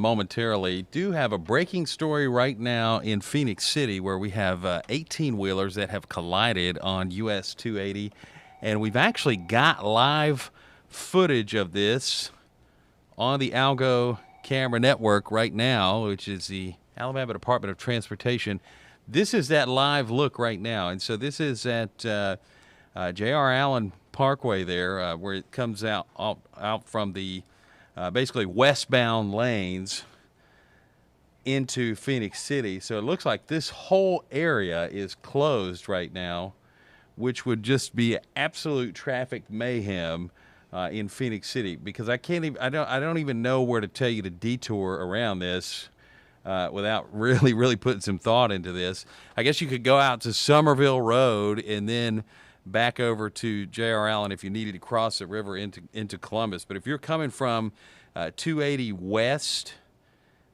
momentarily. Do have a breaking story right now in Phenix City where we have 18-wheelers that have collided on US 280, and we've actually got live footage of this on the Algo camera network right now, which is the Alabama Department of Transportation. This is that live look right now, and so this is at J.R. Allen Parkway there, where it comes out from the basically westbound lanes into Phenix City. So it looks like this whole area is closed right now, which would just be absolute traffic mayhem in Phenix City, because I don't even know where to tell you to detour around this without really putting some thought into this. I guess you could go out to Summerville Road and then back over to J.R. Allen if you needed to cross the river into Columbus. But if you're coming from 280 west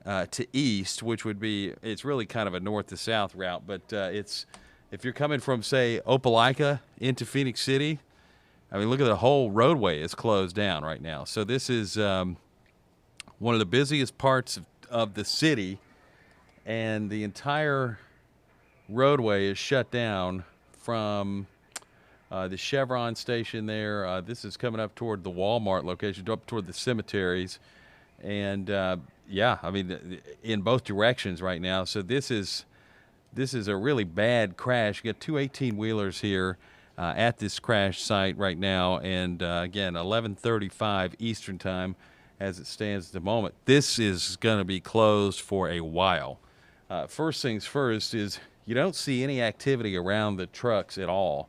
to east, which would be, it's really kind of a north to south route, but if you're coming from, say, Opelika into Phenix City, I mean, look at the whole roadway is closed down right now. So this is one of the busiest parts of the city, and the entire roadway is shut down from the Chevron station there. This is coming up toward the Walmart location, up toward the cemeteries. And, yeah, I mean, in both directions right now. So this is a really bad crash. You got two 18-wheelers here at this crash site right now. And, again, 11:35 Eastern Time as it stands at the moment. This is going to be closed for a while. First things first is you don't see any activity around the trucks at all,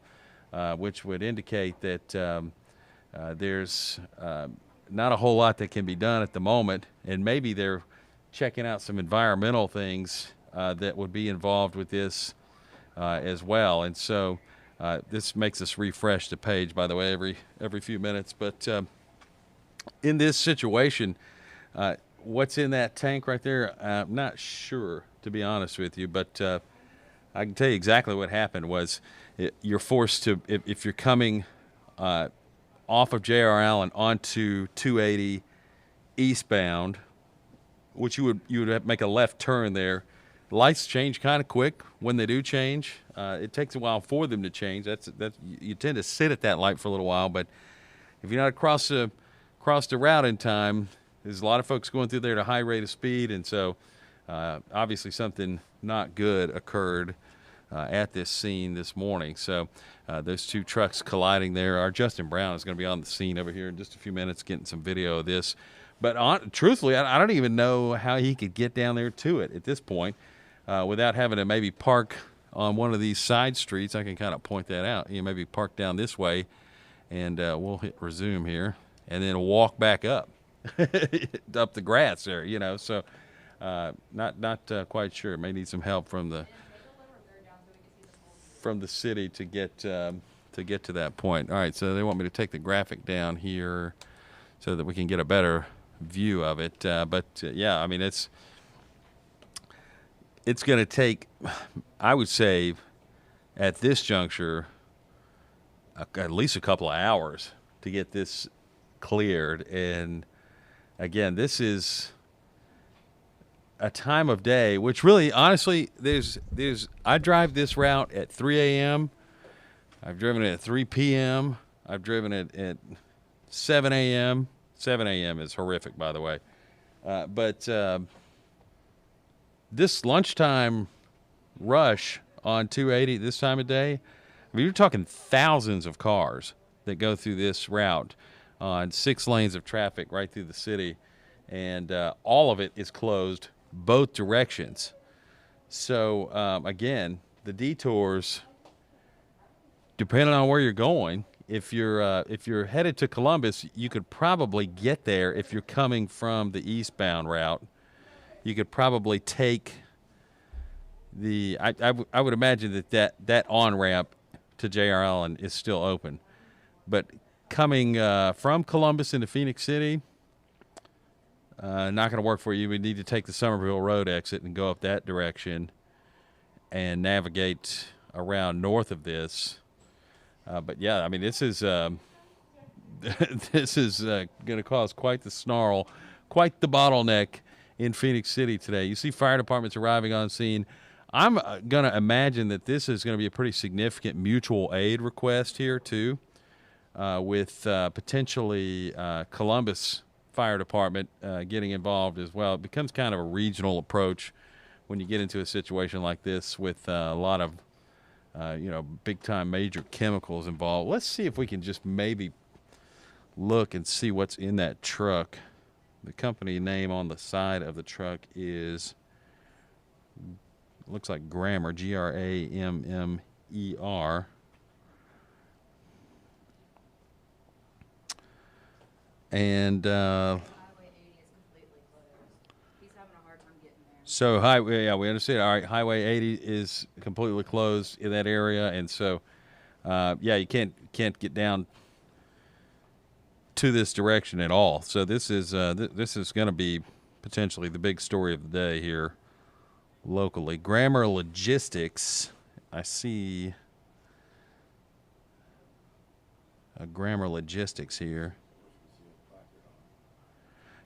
which would indicate that there's not a whole lot that can be done at the moment, and maybe they're checking out some environmental things that would be involved with this as well. And so this makes us refresh the page, by the way, every few minutes. But in this situation, what's in that tank right there, I'm not sure, to be honest with you, but I can tell you exactly what happened was you're forced to, if you're coming off of J.R. Allen onto 280 eastbound, which you would have to make a left turn there. Lights change kind of quick when they do change. It takes a while for them to change. That's you tend to sit at that light for a little while, but if you're not across the route in time, there's a lot of folks going through there at a high rate of speed, and so obviously something not good occurred at this scene this morning. So those two trucks colliding there. Our Justin Brown is going to be on the scene over here in just a few minutes getting some video of this. But truthfully, I don't even know how he could get down there to it at this point without having to maybe park on one of these side streets. I can kind of point that out. You maybe park down this way, and we'll hit resume here, and then walk back up the grass there, you know. So not quite sure. May need some help from the city to get to that point. All right, so they want me to take the graphic down here so that we can get a better view of it. Yeah, I mean, it's going to take, I would say, at this juncture, at least a couple of hours to get this cleared. And again, this is a time of day which really, honestly, I drive this route at 3 a.m. I've driven it at 3 p.m. I've driven it at 7 a.m. 7 a.m. is horrific, by the way. But this lunchtime rush on 280 this time of day, I mean, you're talking thousands of cars that go through this route on 6 lanes of traffic right through the city, and all of it is closed both directions. So, again, the detours, depending on where you're going, if you're headed to Columbus, you could probably get there. If you're coming from the eastbound route, you could probably take the I would imagine that on-ramp to J.R. Allen is still open. But coming from Columbus into Phenix City, not going to work for you. We need to take the Summerville Road exit and go up that direction and navigate around north of this. But yeah, I mean, this is this is going to cause quite the snarl, quite the bottleneck in Phenix City today. You see fire departments arriving on scene. I'm going to imagine that this is going to be a pretty significant mutual aid request here, too, with potentially Columbus Fire Department getting involved as well. It becomes kind of a regional approach when you get into a situation like this with a lot of, big-time major chemicals involved. Let's see if we can just maybe look and see what's in that truck. The company name on the side of the truck looks like Grammer, Grammer. And so highway, yeah, we understand. All right, Highway 80 is completely closed in that area, and so you can't get down to this direction at all. So this is going to be potentially the big story of the day here locally. Grammer Logistics. I see a Grammer Logistics here.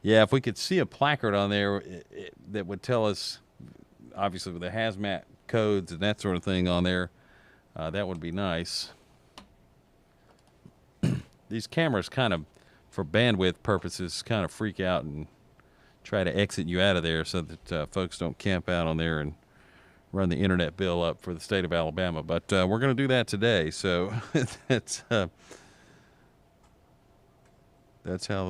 Yeah, if we could see a placard on there that would tell us, obviously with the hazmat codes and that sort of thing on there, that would be nice. These cameras kind of, for bandwidth purposes, kind of freak out and try to exit you out of there so that folks don't camp out on there and run the internet bill up for the state of Alabama. But we're going to do that today, so that's how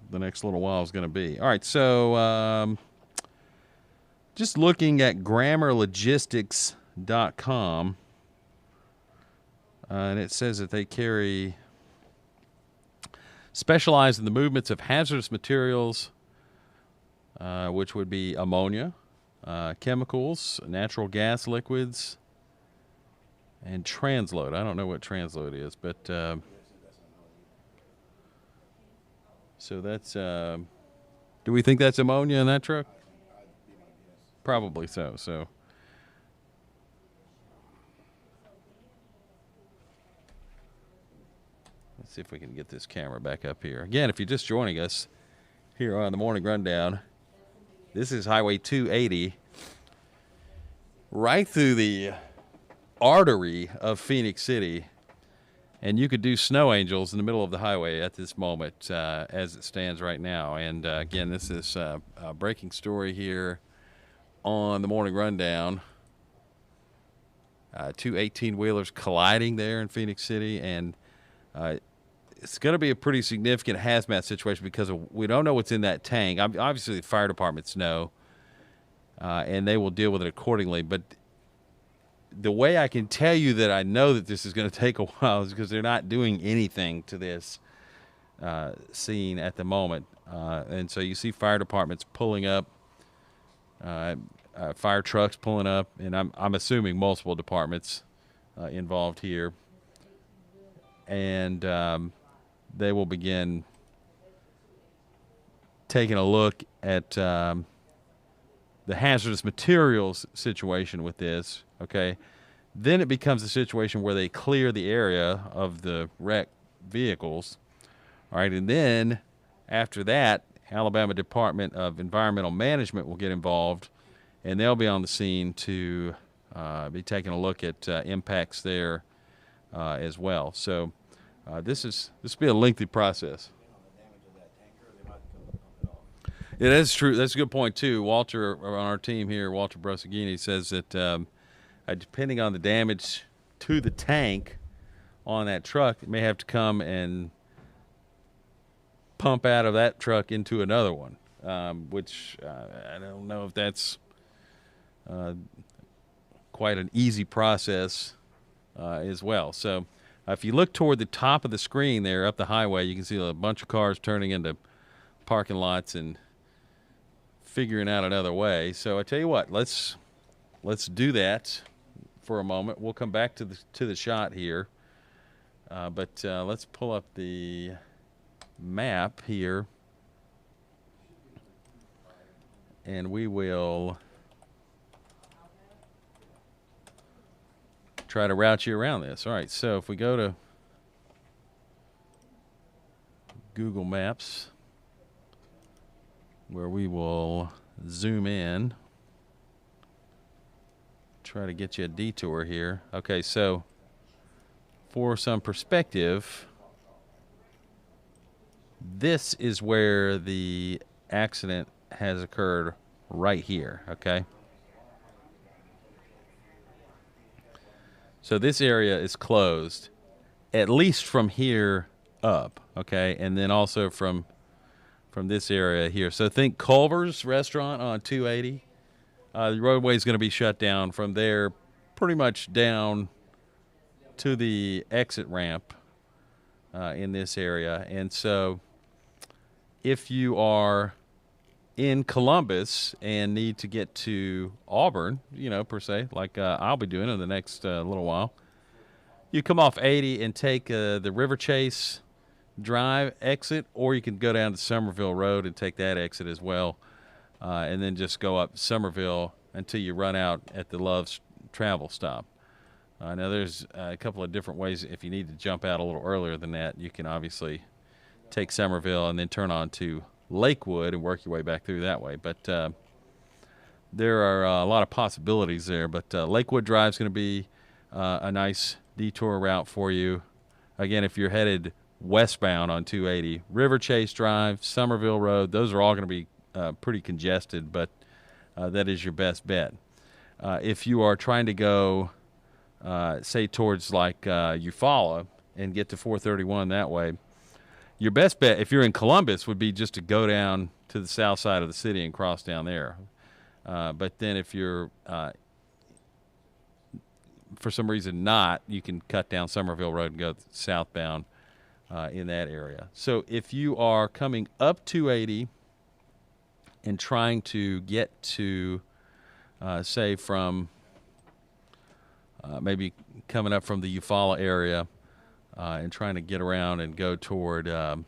the next little while is going to be. All right, so just looking at grammarlogistics.com, and it says that they specialize in the movements of hazardous materials, which would be ammonia, chemicals, natural gas liquids, and transload. I don't know what transload is, but so that's, do we think that's ammonia in that truck? Probably so. So let's see if we can get this camera back up here. Again, if you're just joining us here on the Morning Rundown, this is Highway 280, right through the artery of Phenix City. And you could do snow angels in the middle of the highway at this moment as it stands right now. And again, this is a breaking story here on the Morning Rundown. Two 18-wheelers colliding there in Phenix City. And it's going to be a pretty significant hazmat situation because we don't know what's in that tank. Obviously, the fire departments know, and they will deal with it accordingly. But the way I can tell you that I know that this is going to take a while is because they're not doing anything to this scene at the moment. And so you see fire departments pulling up, fire trucks pulling up, and I'm assuming multiple departments involved here. And they will begin taking a look at the hazardous materials situation with this. Okay, then it becomes a situation where they clear the area of the wrecked vehicles. All right, and then after that, Alabama Department of Environmental Management will get involved, and they'll be on the scene to be taking a look at impacts there as well. So this will be a lengthy process. Yeah, that's true. That's a good point too. Walter on our team here, Walter Brusagini, says that depending on the damage to the tank on that truck, it may have to come and pump out of that truck into another one, which I don't know if that's quite an easy process as well. So if you look toward the top of the screen there up the highway, you can see a bunch of cars turning into parking lots and figuring out another way. So I tell you what, let's do that for a moment. We'll come back to the shot here, but let's pull up the map here, and we will try to route you around this. All right, so if we go to Google Maps, where we will zoom in, try to get you a detour here. Okay, so for some perspective, this is where the accident has occurred right here, okay? So this area is closed, at least from here up, okay? And then also from this area here. So think Culver's Restaurant on 280. The roadway is going to be shut down from there pretty much down to the exit ramp in this area. And so if you are in Columbus and need to get to Auburn, you know, per se, like I'll be doing in the next little while, you come off 80 and take the River Chase Drive exit, or you can go down to Summerville Road and take that exit as well, and then just go up Summerville until you run out at the Love's travel stop. Now, there's a couple of different ways. If you need to jump out a little earlier than that, you can obviously take Summerville and then turn on to Lakewood and work your way back through that way. But there are a lot of possibilities there. But Lakewood Drive is going to be a nice detour route for you. Again, if you're headed westbound on 280, River Chase Drive, Summerville Road, those are all going to be pretty congested, but that is your best bet. If you are trying to go, say, towards like Eufaula and get to 431 that way, your best bet, if you're in Columbus, would be just to go down to the south side of the city and cross down there. But then if you're, for some reason not, you can cut down Summerville Road and go southbound in that area. So if you are coming up 280 and trying to get to, say, from maybe coming up from the Eufaula area, and trying to get around and go toward Auburn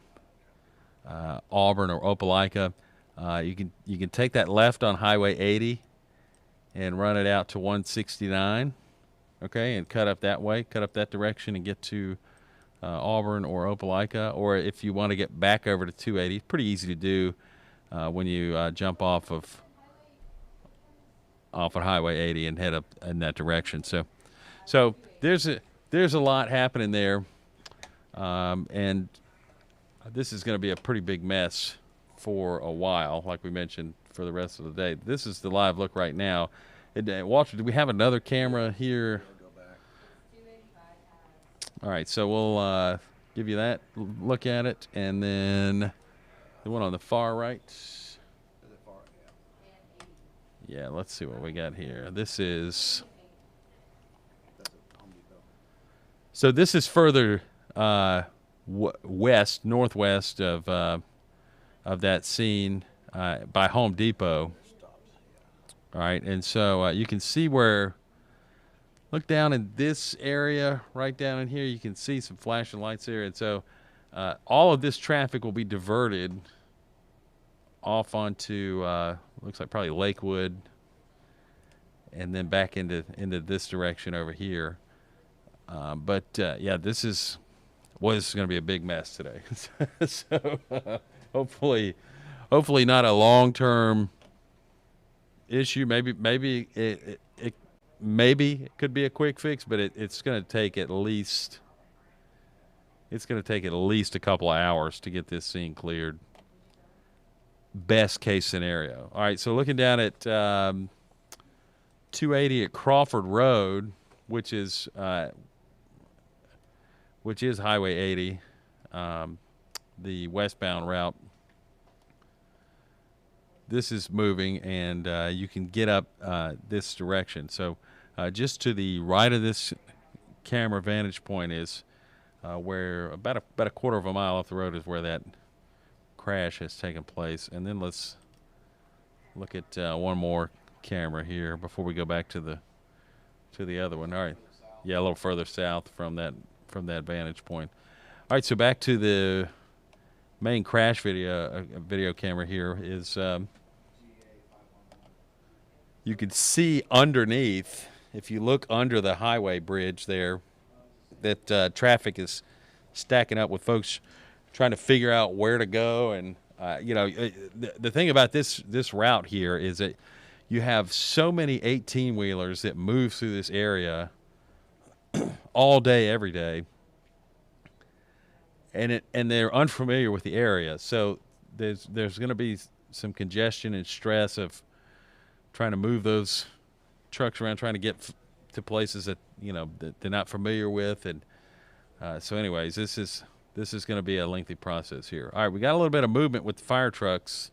or Opelika, you can take that left on Highway 80 and run it out to 169, okay, and cut up that way, cut up that direction and get to Auburn or Opelika. Or if you want to get back over to 280, it's pretty easy to do when you jump off of Highway 80 and head up in that direction. So there's a lot happening there. And this is going to be a pretty big mess for a while, like we mentioned, for the rest of the day. This is the live look right now. Walter, do we have another camera here? All right, so we'll give you that look at it, and then the one on the far right. Yeah, let's see what we got here. This is further northwest of that scene by Home Depot. All right, and so you can see where, look down in this area, right down in here, you can see some flashing lights there. And so all of this traffic will be diverted off onto, looks like probably Lakewood, and then back into this direction over here. But yeah, this was going to be a big mess today. So hopefully not a long-term issue. Maybe it could be a quick fix, but it's going to take at least a couple of hours to get this scene cleared. Best case scenario. All right, so looking down at 280 at Crawford Road, which is Highway 80, the westbound route. This is moving, and you can get up this direction. So just to the right of this camera vantage point is where about a quarter of a mile off the road is where that crash has taken place. And then let's look at one more camera here before we go back to the other one. All right, yeah, a little further south from that vantage point. All right, so back to the main crash video camera here is you can see underneath, if you look under the highway bridge there, that traffic is stacking up with folks trying to figure out where to go, and The thing about this route here is that you have so many 18-wheelers that move through this area all day, every day, and they're unfamiliar with the area. So there's going to be some congestion and stress of trying to move those trucks around, trying to get to places that that they're not familiar with, and so anyways, this is going to be a lengthy process here. All right, we got a little bit of movement with the fire trucks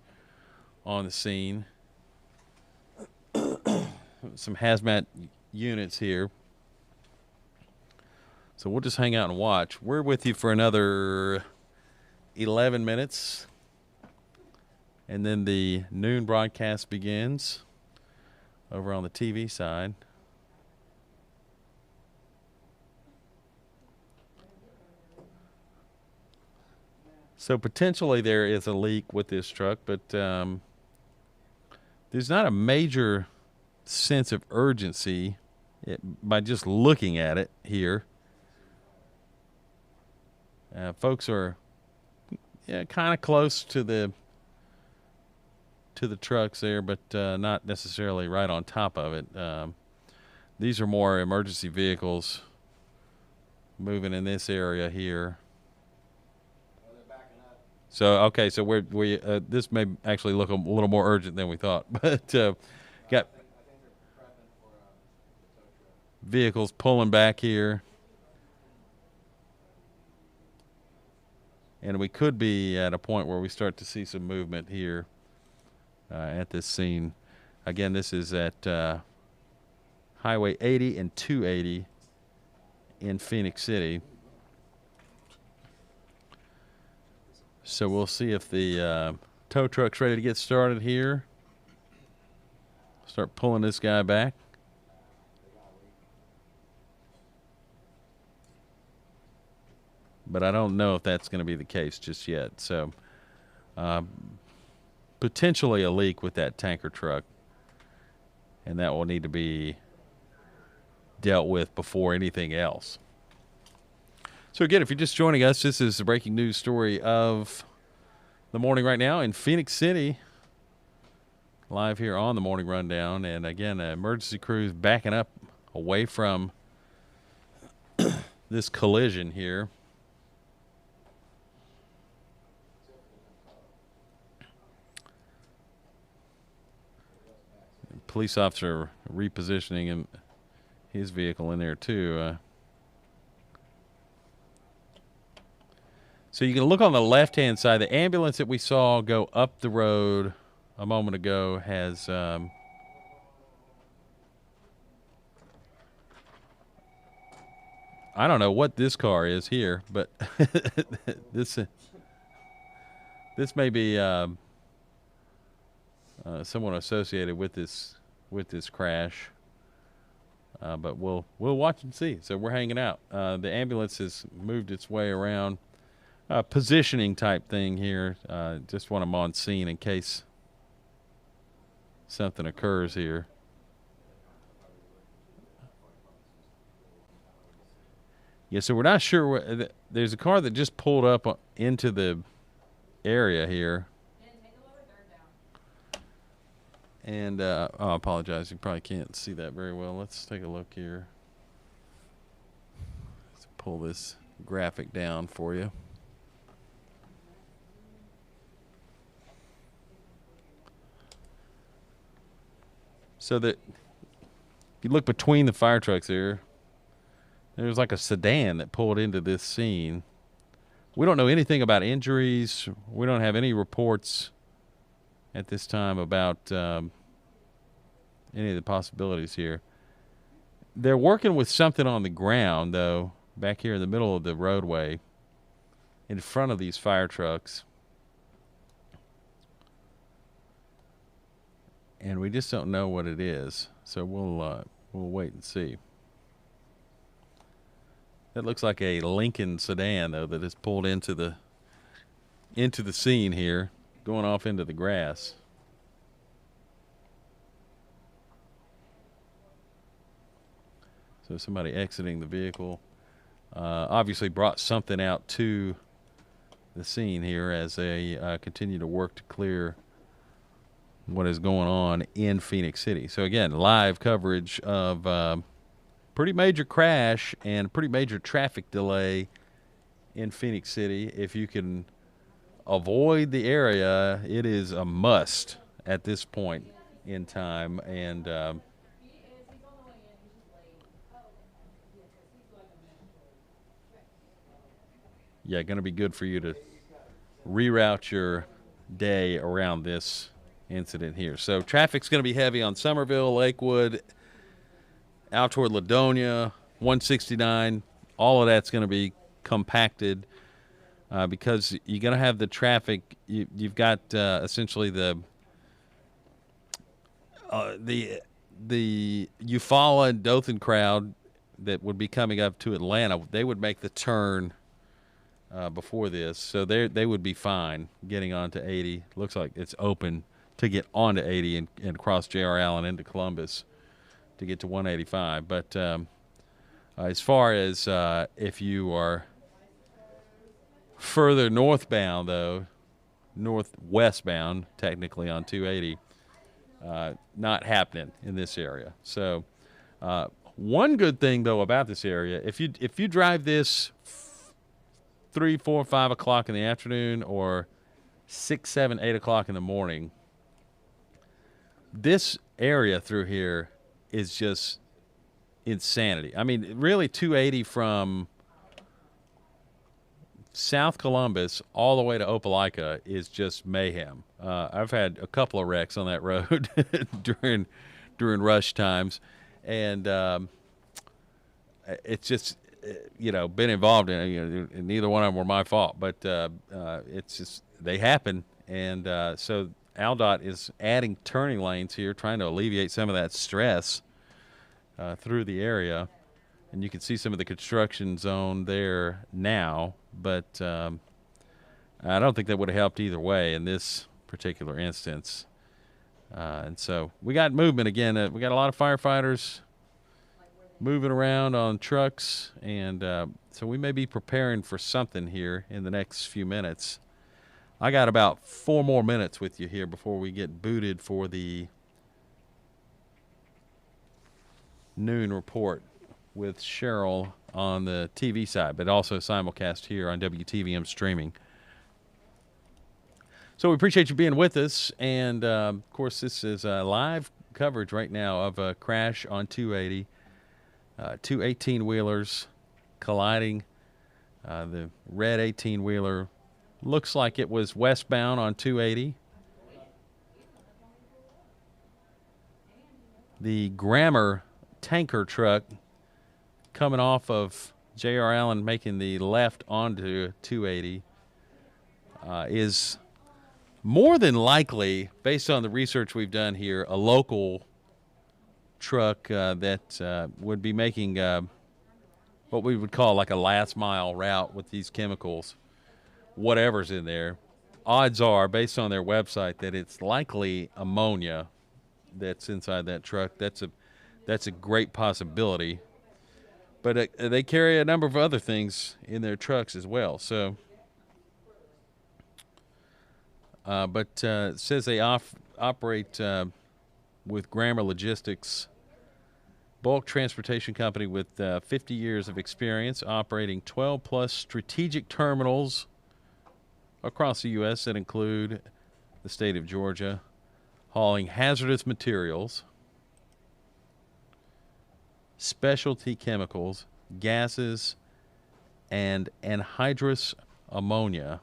on the scene. Some hazmat units here. So we'll just hang out and watch. We're with you for another 11 minutes. And then the noon broadcast begins over on the TV side. So potentially there is a leak with this truck, but there's not a major sense of urgency by just looking at it here. Folks are kind of close to the trucks there, but not necessarily right on top of it. These are more emergency vehicles moving in this area here. So okay, so we this may actually look a little more urgent than we thought, but got vehicles pulling back here, and we could be at a point where we start to see some movement here at this scene. Again, this is at Highway 80 and 280 in Phenix City. So we'll see if the tow truck's ready to get started here. Start pulling this guy back. But I don't know if that's going to be the case just yet. So potentially a leak with that tanker truck. And that will need to be dealt with before anything else. So again, if you're just joining us, this is the breaking news story of the morning right now in Phenix City. Live here on the Morning Rundown. And again, emergency crews backing up away from this collision here. Police officer repositioning his vehicle in there too. So you can look on the left-hand side. The ambulance that we saw go up the road a moment ago has I don't know what this car is here, but this may be someone associated with this crash. But we'll watch and see. So we're hanging out. The ambulance has moved its way around. Positioning type thing here. Just want them on scene in case something occurs here. Yeah, so we're not sure. There's a car that just pulled up into the area here. And I apologize. You probably can't see that very well. Let's take a look here. Let's pull this graphic down for you. So that if you look between the fire trucks there's like a sedan that pulled into this scene. We don't know anything about injuries. We don't have any reports at this time about any of the possibilities here. They're working with something on the ground, though, back here in the middle of the roadway in front of these fire trucks. And we just don't know what it is, so we'll wait and see. That looks like a Lincoln sedan, though, that is pulled into the scene here, going off into the grass. So somebody exiting the vehicle obviously brought something out to the scene here as they continue to work to clear what is going on in Phenix City. So again, live coverage of pretty major crash and pretty major traffic delay in Phenix City. If you can avoid the area, it is a must at this point in time. And yeah, going to be good for you to reroute your day around this incident here. So traffic's going to be heavy on Summerville, Lakewood, out toward Ladonia, 169. All of that's going to be compacted because you're going to have the traffic. You've got essentially the Eufaula and Dothan crowd that would be coming up to Atlanta. They would make the turn before this, so they would be fine getting onto 80. Looks like it's open to get onto 80 and cross J.R. Allen into Columbus to get to 185. But as far as if you are further northbound, though, northwestbound, technically on 280, not happening in this area. So one good thing, though, about this area, if you drive this 3, 4, 5 o'clock in the afternoon or 6, 7, 8 o'clock in the morning, this area through here is just insanity. I mean, really 280 from South Columbus all the way to Opelika is just mayhem. I've had a couple of wrecks on that road during rush times, and it's just been involved in it. And neither one of them were my fault, but it's just they happen, and so AlDOT is adding turning lanes here, trying to alleviate some of that stress through the area. And you can see some of the construction zone there now, but I don't think that would have helped either way in this particular instance. And so we got movement again. We got a lot of firefighters moving around on trucks, and so we may be preparing for something here in the next few minutes. I got about 4 more minutes with you here before we get booted for the noon report with Cheryl on the TV side, but also simulcast here on WTVM streaming. So we appreciate you being with us, and of course this is live coverage right now of a crash on 280. Two 18-wheelers colliding. The red 18-wheeler looks like it was westbound on 280. The Grammar tanker truck coming off of J.R. Allen making the left onto 280 is more than likely, based on the research we've done here, a local truck that would be making what we would call like a last mile route with these chemicals, whatever's in there. Odds are, based on their website, that it's likely ammonia that's inside that truck. That's a great possibility. But they carry a number of other things in their trucks as well. So, but it says they operate with Grammar Logistics, bulk transportation company with 50 years of experience, operating 12-plus strategic terminals across the U.S. that include the state of Georgia, hauling hazardous materials, specialty chemicals, gases, and anhydrous ammonia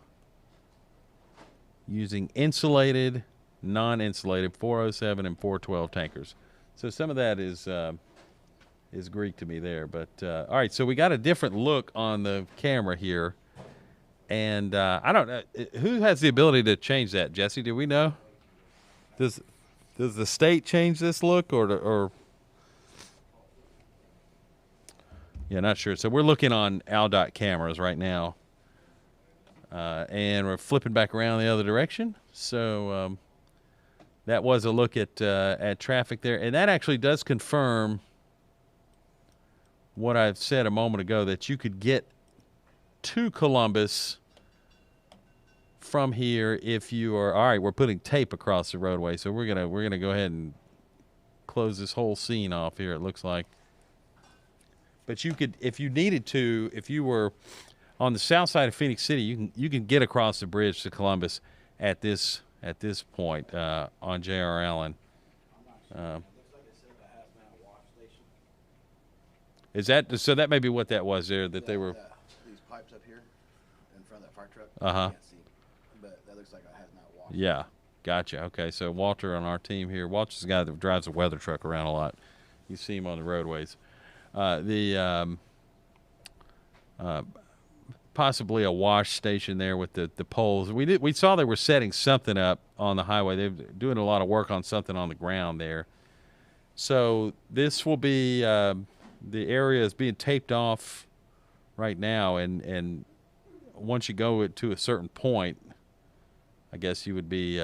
using insulated, non-insulated 407 and 412 tankers. So some of that is Greek to me there. But all right, so we got a different look on the camera here. And I don't know, who has the ability to change that, Jesse? Do we know? Does the state change this look or yeah, not sure. So we're looking on AlDOT cameras right now, and we're flipping back around the other direction. So that was a look at traffic there, and that actually does confirm what I've said a moment ago, that you could get to Columbus from here if you are all right. We're putting tape across the roadway, so we're gonna go ahead and close this whole scene off here. It looks like, but you could, if you needed to, if you were on the south side of Phenix City, you can get across the bridge to Columbus at this point on J.R. Allen. Is that so? That may be what that was there. That they were these pipes up here in front of that fire truck. Uh-huh. Can't see, but that looks like a hazmat wash. Yeah, gotcha. Okay, so Walter on our team here. Walter's the guy that drives a weather truck around a lot. You see him on the roadways. Possibly a wash station there with the poles. We saw they were setting something up on the highway. They're doing a lot of work on something on the ground there. So this will be the area is being taped off right now, and once you go to a certain point, I guess you would be